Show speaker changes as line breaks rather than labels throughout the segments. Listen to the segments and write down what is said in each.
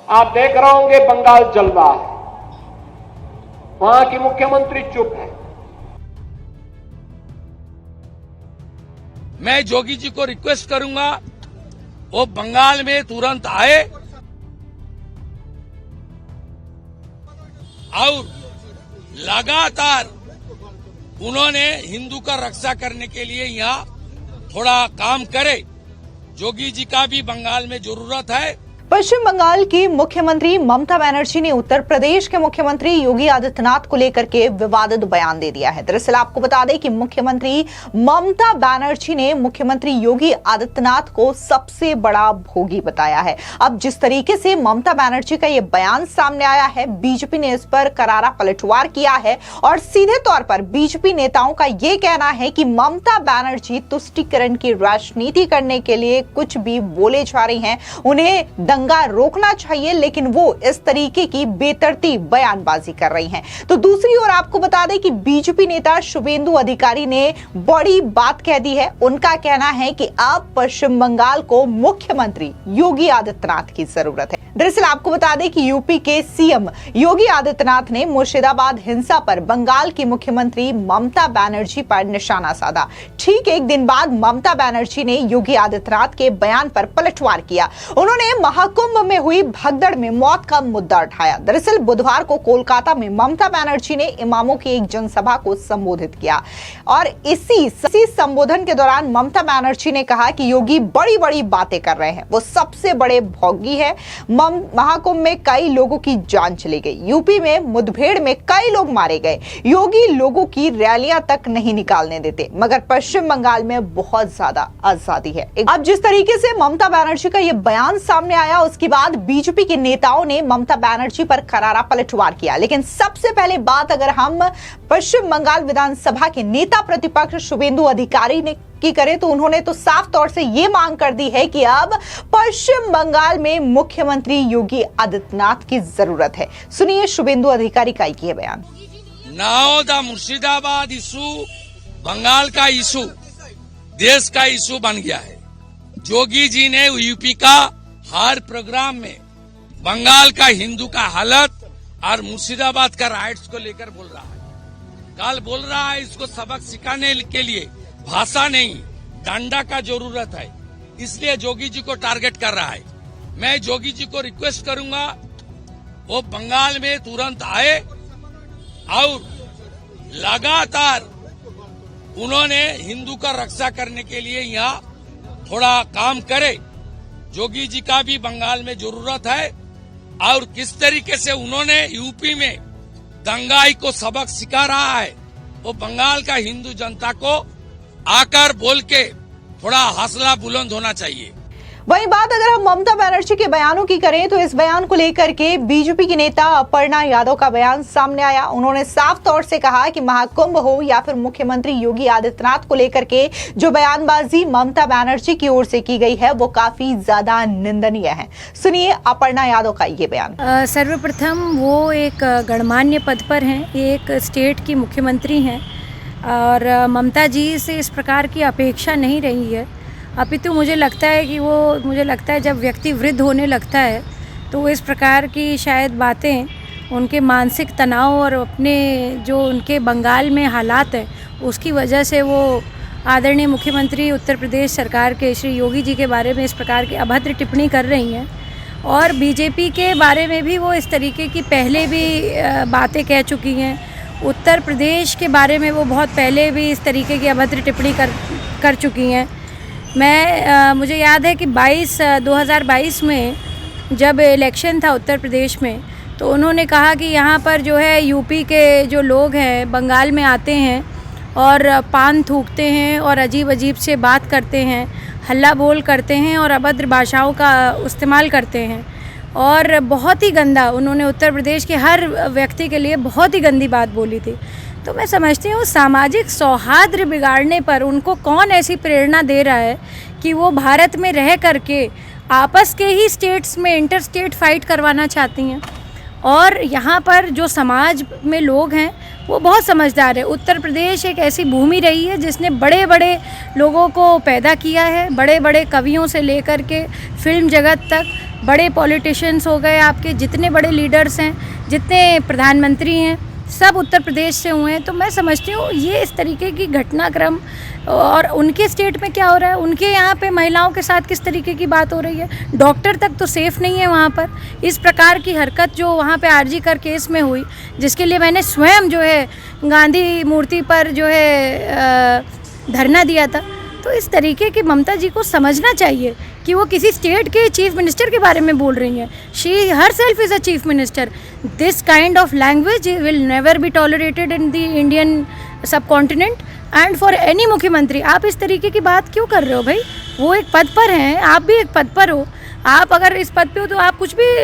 आप देख रहे होंगे बंगाल जल रहा है, वहां की मुख्यमंत्री चुप है।
मैं जोगी जी को रिक्वेस्ट करूंगा वो बंगाल में तुरंत आए और लगातार उन्होंने हिंदू का रक्षा करने के लिए यहाँ थोड़ा काम करे। जोगी जी का भी बंगाल में जरूरत है।
पश्चिम बंगाल की मुख्यमंत्री ममता बनर्जी ने उत्तर प्रदेश के मुख्यमंत्री योगी आदित्यनाथ को लेकर के विवादित बयान दे दिया है। दरअसल आपको बता दें कि मुख्यमंत्री ममता बनर्जी ने मुख्यमंत्री योगी आदित्यनाथ को सबसे बड़ा भोगी बताया है। अब जिस तरीके से ममता बनर्जी का यह बयान सामने आया है, बीजेपी ने इस पर करारा पलटवार किया है और सीधे तौर पर बीजेपी नेताओं का यह कहना है कि ममता बनर्जी तुष्टीकरण की राजनीति करने के लिए कुछ भी बोले जा रही हैं, उन्हें दंगा रोकना चाहिए, लेकिन वो इस तरीके की बेतरतीब बयानबाजी कर रही हैं। तो दूसरी ओर आपको बता दें कि बीजेपी नेता शुभेंदु अधिकारी ने बड़ी बात कह दी है। उनका कहना है कि अब पश्चिम बंगाल को मुख्यमंत्री योगी आदित्यनाथ की जरूरत है। दरअसल आपको बता दें कि यूपी के सीएम योगी आदित्यनाथ ने मुर्शिदाबाद हिंसा पर बंगाल की मुख्यमंत्री ममता बनर्जी पर निशाना साधा। ठीक एक दिन बाद ममता बनर्जी ने योगी आदित्यनाथ के बयान पर पलटवार किया। उन्होंने महाकुंभ में हुई भगदड़ में मौत का मुद्दा उठाया। दरअसल बुधवार को कोलकाता में ममता बनर्जी ने इमामों की एक जनसभा को संबोधित किया और इसी संबोधन के दौरान ममता बनर्जी ने कहा कि योगी बड़ी बड़ी बातें कर रहे हैं, वो सबसे बड़े भोगी है। महाकुंभ में कई लोगों की जान चली गई, यूपी में मुठभेड़ में कई लोग मारे गए, योगी लोगों की रैलियां तक नहीं निकालने देते, मगर पश्चिम बंगाल में बहुत ज्यादा आजादी है। अब जिस तरीके से ममता बनर्जी का यह बयान सामने आया, उसके बाद बीजेपी के नेताओं ने ममता बनर्जी पर करारा पलटवार किया। लेकिन सबसे पहले बात अगर हम पश्चिम बंगाल विधानसभा के नेता प्रतिपक्ष शुभेंदु अधिकारी ने की करें तो उन्होंने तो साफ तौर से ये मांग कर दी है कि अब पश्चिम बंगाल में मुख्यमंत्री योगी आदित्यनाथ की जरूरत है। सुनिए शुभेंदु अधिकारी का ये बयान।
Now the Murshidabad issue Bengal का इशू देश का इशू बन गया है। जोगी जी ने यूपी का हर प्रोग्राम में बंगाल का हिंदू का हालत और मुर्शिदाबाद का राइट्स को लेकर बोल रहा है। कल बोल रहा है इसको सबक सिखाने के लिए भाषा नहीं डंडा का जरूरत है, इसलिए जोगी जी को टारगेट कर रहा है। मैं जोगी जी को रिक्वेस्ट करूंगा वो बंगाल में तुरंत आए और लगातार उन्होंने हिंदू का रक्षा करने के लिए यहाँ थोड़ा काम करे। जोगी जी का भी बंगाल में जरूरत है और किस तरीके से उन्होंने यूपी में दंगाई को सबक सिखा रहा है, वो बंगाल का हिंदू जनता को आकर बोल के थोड़ा हौसला बुलंद होना चाहिए।
वहीं बात अगर हम ममता बनर्जी के बयानों की करें तो इस बयान को लेकर के बीजेपी की नेता अपर्णा यादव का बयान सामने आया। उन्होंने साफ तौर से कहा कि महाकुंभ हो या फिर मुख्यमंत्री योगी आदित्यनाथ को लेकर के जो बयानबाजी ममता बनर्जी की ओर से की गई है वो काफी ज्यादा निंदनीय है। सुनिए अपर्णा यादव का ये बयान।
सर्वप्रथम वो एक गणमान्य पद पर हैं, एक स्टेट की मुख्यमंत्री हैं और ममता जी से इस प्रकार की अपेक्षा नहीं रही है। अपितु मुझे लगता है जब व्यक्ति वृद्ध होने लगता है तो वो इस प्रकार की शायद बातें उनके मानसिक तनाव और अपने जो उनके बंगाल में हालात है उसकी वजह से वो आदरणीय मुख्यमंत्री उत्तर प्रदेश सरकार के श्री योगी जी के बारे में इस प्रकार की अभद्र टिप्पणी कर रही हैं। और बीजेपी के बारे में भी वो इस तरीके की पहले भी बातें कह चुकी हैं। उत्तर प्रदेश के बारे में वो बहुत पहले भी इस तरीके की अभद्र टिप्पणी कर चुकी हैं। मुझे याद है कि 2022 में जब इलेक्शन था उत्तर प्रदेश में तो उन्होंने कहा कि यहाँ पर जो है यूपी के जो लोग हैं बंगाल में आते हैं और पान थूकते हैं और अजीब से बात करते हैं, हल्ला बोल करते हैं और अभद्र भाषाओं का इस्तेमाल करते हैं और बहुत ही गंदा उन्होंने उत्तर प्रदेश के हर व्यक्ति के लिए बहुत ही गंदी बात बोली थी। तो मैं समझती हूँ सामाजिक सौहार्द बिगाड़ने पर उनको कौन ऐसी प्रेरणा दे रहा है कि वो भारत में रह करके आपस के ही स्टेट्स में इंटर स्टेट फाइट करवाना चाहती हैं। और यहाँ पर जो समाज में लोग हैं वो बहुत समझदार है। उत्तर प्रदेश एक ऐसी भूमि रही है जिसने बड़े बड़े लोगों को पैदा किया है, बड़े बड़े कवियों से लेकर के फिल्म जगत तक, बड़े पॉलिटिशियंस हो गए, आपके जितने बड़े लीडर्स हैं, जितने प्रधानमंत्री हैं, सब उत्तर प्रदेश से हुए हैं। तो मैं समझती हूँ ये इस तरीके की घटनाक्रम, और उनके स्टेट में क्या हो रहा है, उनके यहाँ पे महिलाओं के साथ किस तरीके की बात हो रही है, डॉक्टर तक तो सेफ़ नहीं है वहाँ पर। इस प्रकार की हरकत जो वहाँ पे आरजी कर केस में हुई, जिसके लिए मैंने स्वयं जो है गांधी मूर्ति पर जो है धरना दिया था। तो इस तरीके की ममता जी को समझना चाहिए कि वो किसी स्टेट के चीफ मिनिस्टर के बारे में बोल रही हैं। She her self is a chief minister. This kind of language will never be tolerated in the Indian सब कॉन्टिनेंट एंड फॉर एनी मुख्यमंत्री। आप इस तरीके की बात क्यों कर रहे हो भाई? वो एक पद पर हैं, आप भी एक पद पर हो। आप अगर इस पद पे हो तो आप कुछ भी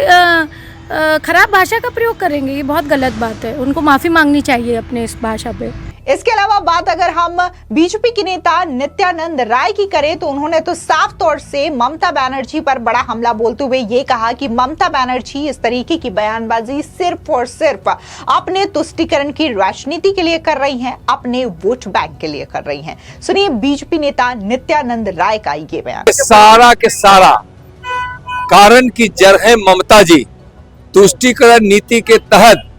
खराब भाषा का प्रयोग करेंगे, ये बहुत गलत बात है। उनको माफ़ी मांगनी चाहिए अपने इस भाषा पे।
इसके अलावा बात अगर हम बीजेपी के नेता नित्यानंद राय की करें तो उन्होंने तो साफ तौर से ममता बनर्जी पर बड़ा हमला बोलते हुए ये कहा कि ममता बनर्जी इस तरीके की बयानबाजी सिर्फ और सिर्फ अपने तुष्टीकरण की राजनीति के लिए कर रही हैं, अपने वोट बैंक के लिए कर रही हैं। सुनिए बीजेपी नेता नित्यानंद राय का ये बयान।
सारा के सारा कारण की जड़ है ममता जी। तुष्टीकरण नीति के तहत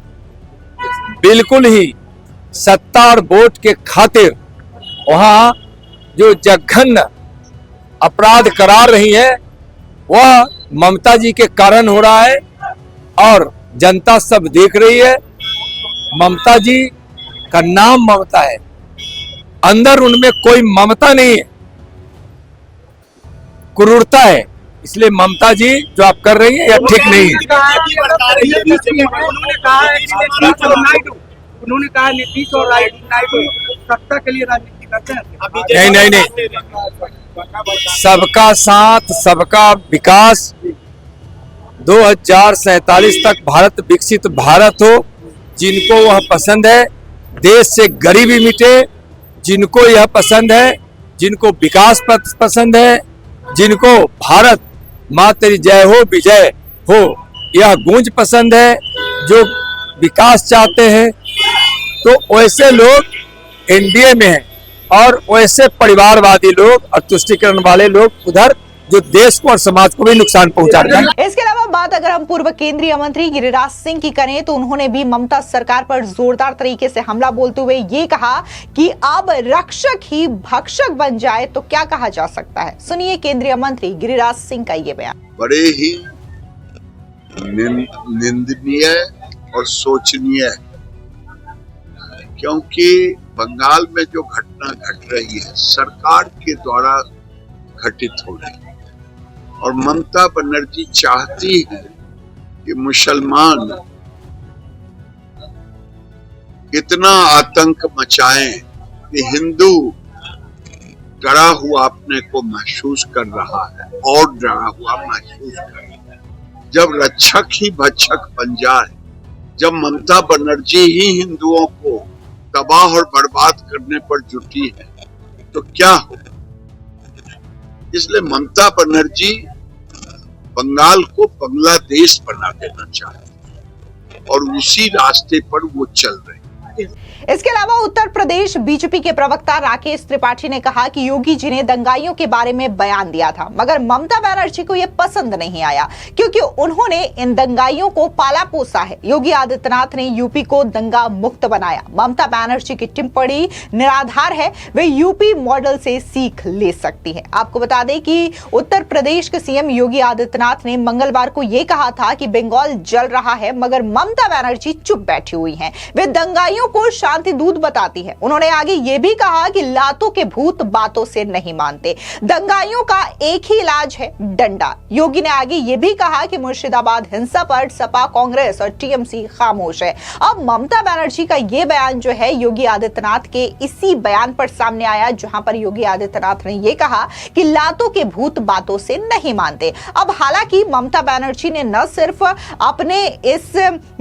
बिल्कुल ही सत्ता और वोट के खातिर वहां जो जघन्य अपराध करा रही है वह ममता जी के कारण हो रहा है और जनता सब देख रही है। ममता जी का नाम ममता है, अंदर उनमें कोई ममता नहीं है, क्रूरता है। इसलिए ममता जी जो आप कर रही है यह ठीक नहीं है।
उन्होंने कहा नीतीश और नायडू सत्ता के लिए राजनीति करते हैं।
नहीं, सबका साथ सबका विकास, 2047 तक भारत विकसित भारत हो, जिनको वह पसंद है, देश से गरीबी मिटे, जिनको यह पसंद है, जिनको विकास पसंद है, जिनको भारत माँ तेरी जय हो विजय हो यह गूंज पसंद है, जो विकास चाहते हैं, तो वैसे लोग एनडीए में हैं और वैसे परिवारवादी लोग और तुष्टीकरण वाले लोग उधर जो देश को और समाज को भी नुकसान पहुंचा रहे हैं।
इसके अलावा बात अगर हम पूर्व केंद्रीय मंत्री गिरिराज सिंह की करें तो उन्होंने भी ममता सरकार पर जोरदार तरीके से हमला बोलते हुए ये कहा कि अब रक्षक ही भक्षक बन जाए तो क्या कहा जा सकता है। सुनिए केंद्रीय मंत्री गिरिराज सिंह का ये बयान।
बड़े ही निंदनीय और सोचनीय, क्योंकि बंगाल में जो घटना घट रही है सरकार के द्वारा घटित हो रही है और ममता बनर्जी चाहती है कि मुसलमान इतना आतंक मचाएं कि हिंदू डरा हुआ अपने को महसूस कर रहा है और डरा हुआ महसूस कर रहा है। जब रक्षक ही भक्षक बन जाए, जब ममता बनर्जी ही हिंदुओं को तबाह और बर्बाद करने पर जुटी है तो क्या हो। इसलिए ममता बनर्जी बंगाल को बांग्लादेश बना देना चाहती है और उसी रास्ते पर वो चल रही है।
इसके अलावा उत्तर प्रदेश बीजेपी के प्रवक्ता राकेश त्रिपाठी ने कहा कि योगी जी ने दंगाइयों के बारे में बयान दिया था, मगर ममता बनर्जी को यह पसंद नहीं आया क्योंकि उन्होंने इन दंगाइयों को पाला पोसा है। योगी आदित्यनाथ ने यूपी को दंगा मुक्त बनाया। ममता बनर्जी की टिप्पणी निराधार है, वे यूपी मॉडल से सीख ले सकती है। आपको बता दें कि उत्तर प्रदेश के सीएम योगी आदित्यनाथ ने मंगलवार को यह कहा था कि बंगाल जल रहा है, मगर ममता बनर्जी चुप बैठी हुई हैं। वे दंगाइयों को शांति दूत बताती है। उन्होंने आगे यह भी कहा कि लातों के भूत बातों से नहीं मानते, दंगाइयों का एक ही इलाज है डंडा। योगी ने आगे यह भी कहा कि मुर्शिदाबाद हिंसा पर सपा, कांग्रेस और टीएमसी खामोश है। अब ममता बनर्जी का यह बयान जो है योगी आदित्यनाथ के इसी बयान पर सामने आया, जहां पर योगी आदित्यनाथ ने यह कहा कि लातों के भूत बातों से नहीं मानते। अब हालांकि ममता बनर्जी ने न सिर्फ अपने इस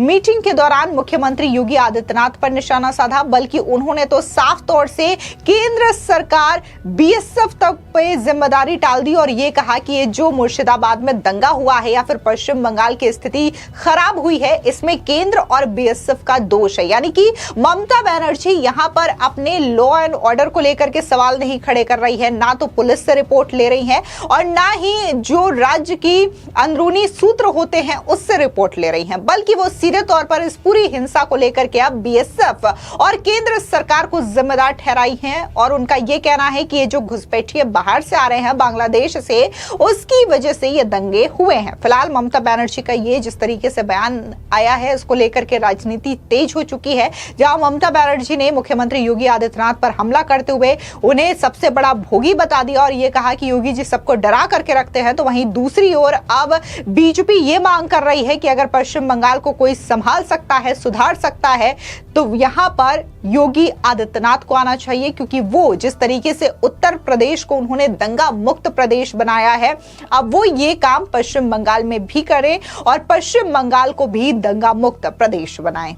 मीटिंग के दौरान मुख्यमंत्री योगी आदित्यनाथ पर निशाना साधा, बल्कि उन्होंने तो साफ तौर से केंद्र सरकार बीएसएफ तक पे जिम्मेदारी टाल दी और ये कहा कि ये जो मुर्शिदाबाद में दंगा हुआ है या फिर पश्चिम बंगाल की स्थिति खराब हुई है, इसमें केंद्र और बीएसएफ का दोष है। यानी कि ममता बनर्जी यहां पर अपने लॉ एंड ऑर्डर को लेकर के सवाल नहीं खड़े कर रही है, ना तो पुलिस से रिपोर्ट ले रही है और ना ही जो राज्य की अंदरूनी सूत्र होते हैं उससे रिपोर्ट ले रही हैं, बल्कि वो सीधे तौर पर इस पूरी हिंसा को लेकर के अब बीएसएफ और केंद्र सरकार को जिम्मेदार ठहराई हैं और उनका यह कहना है कि ये जो घुसपैठिए बाहर से आ रहे हैं बांग्लादेश से, उसकी वजह से ये दंगे हुए हैं। फिलहाल ममता बनर्जी का ये जिस तरीके से बयान आया है, इसको लेकर के राजनीति तेज हो चुकी है। जहां ममता बनर्जी ने मुख्यमंत्री योगी आदित्यनाथ पर हमला करते हुए उन्हें सबसे बड़ा भोगी बता दिया और ये कहा कि योगी जी सबको डरा करके रखते हैं, तो वहीं दूसरी ओर अब बीजेपी ये मांग कर रही है कि अगर पश्चिम बंगाल को कोई संभाल सकता है, सुधार सकता है, तो यहां पर योगी आदित्यनाथ को आना चाहिए, क्योंकि वो जिस तरीके से उत्तर प्रदेश को उन्होंने दंगा मुक्त प्रदेश बनाया है, अब वो ये काम पश्चिम बंगाल में भी करें और पश्चिम बंगाल को भी दंगा मुक्त प्रदेश बनाएं।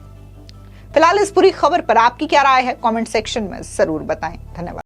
फिलहाल इस पूरी खबर पर आपकी क्या राय है, कमेंट सेक्शन में जरूर बताएं। धन्यवाद।